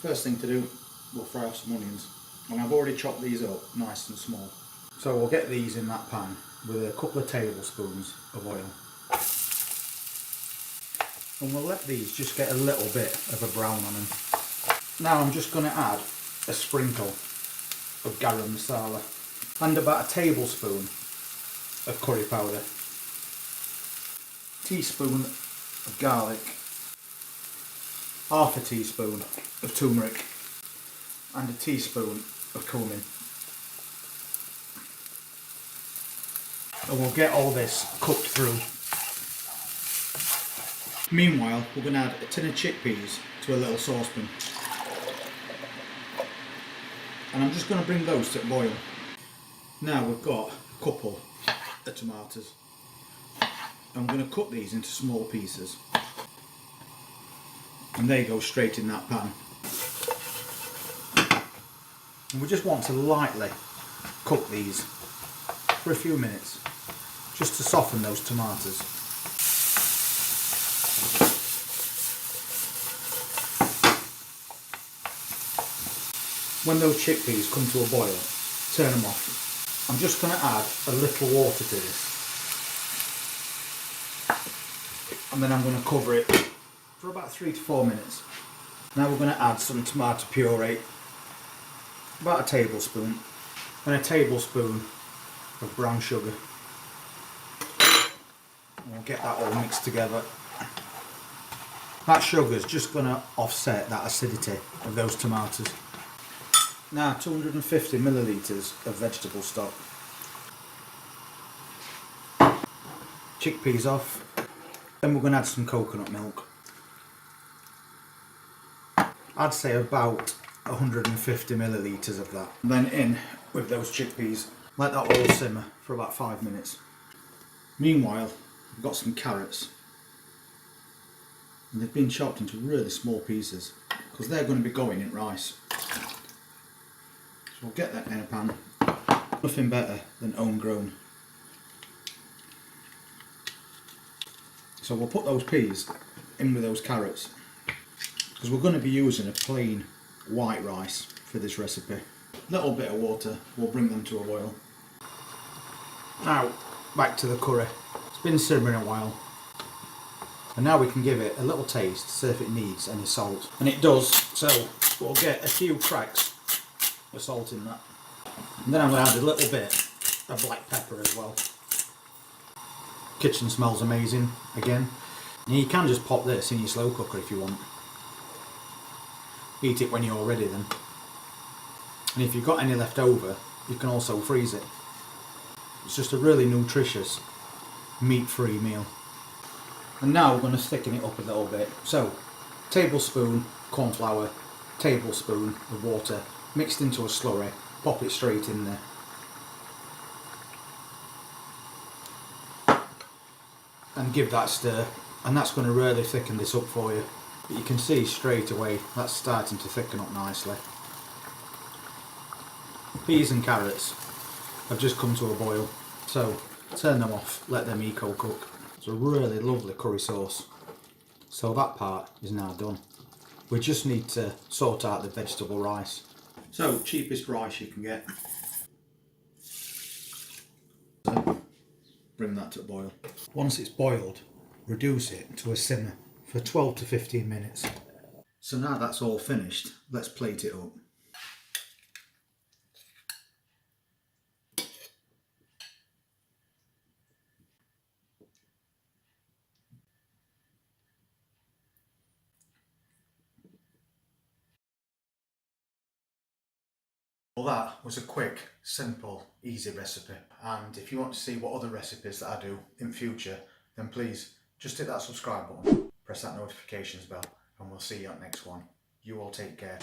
First thing to do, we'll fry off some onions. And I've already chopped these up nice and small. So we'll get these in that pan with a couple of tablespoons of oil. And we'll let these just get a little bit of a brown on them. Now I'm just going to add a sprinkle of garam masala and about a tablespoon of curry powder, teaspoon of garlic, half a teaspoon of turmeric and a teaspoon of cumin. And we'll get all this cooked through. Meanwhile, we're going to add a tin of chickpeas to a little saucepan. And I'm just going to bring those to a boil. Now we've got a couple of tomatoes. I'm going to cut these into small pieces. And they go straight in that pan. And we just want to lightly cook these for a few minutes, just to soften those tomatoes. When those chickpeas come to a boil, turn them off. I'm just going to add a little water to this. And then I'm going to cover it for about 3 to 4 minutes. Now we're going to add some tomato puree, about a tablespoon, and a tablespoon of brown sugar. And we'll get that all mixed together. That sugar is just going to offset that acidity of those tomatoes. Now 250 millilitres of vegetable stock. Chickpeas off. Then we're going to add some coconut milk. I'd say about 150 millilitres of that. And then in with those chickpeas. Let that all simmer for about 5 minutes. Meanwhile, we've got some carrots. And they've been chopped into really small pieces because they're going to be going in rice. So we'll get that in a pan. Nothing better than homegrown. So we'll put those peas in with those carrots because we're going to be using a plain white rice for this recipe. Little bit of water, we'll bring them to a boil. Now back to the curry. It's been simmering a while. And now we can give it a little taste to see if it needs any salt. And it does, so we'll get a few cracks of salt in that. And then I'm going to add a little bit of black pepper as well. Kitchen smells amazing again. And you can just pop this in your slow cooker if you want. Eat it when you're ready then. And if you've got any left over, you can also freeze it. It's just a really nutritious, meat-free meal. And now we're going to thicken it up a little bit. So, tablespoon corn flour, tablespoon of water, mixed into a slurry, pop it straight in there. And give that a stir, and that's going to really thicken this up for you. But you can see straight away that's starting to thicken up nicely. Peas and carrots have just come to a boil, so turn them off, let them eco cook. It's a really lovely curry sauce. So that part is now done. We just need to sort out the vegetable rice. So, cheapest rice you can get. So, bring that to a boil. Once it's boiled, reduce it to a simmer for 12 to 15 minutes. So now that's all finished, let's plate it up. Well, that was a quick, simple, easy recipe. And if you want to see what other recipes that I do in future, then please just hit that subscribe button, press that notifications bell, and we'll see you at next one. You all take care.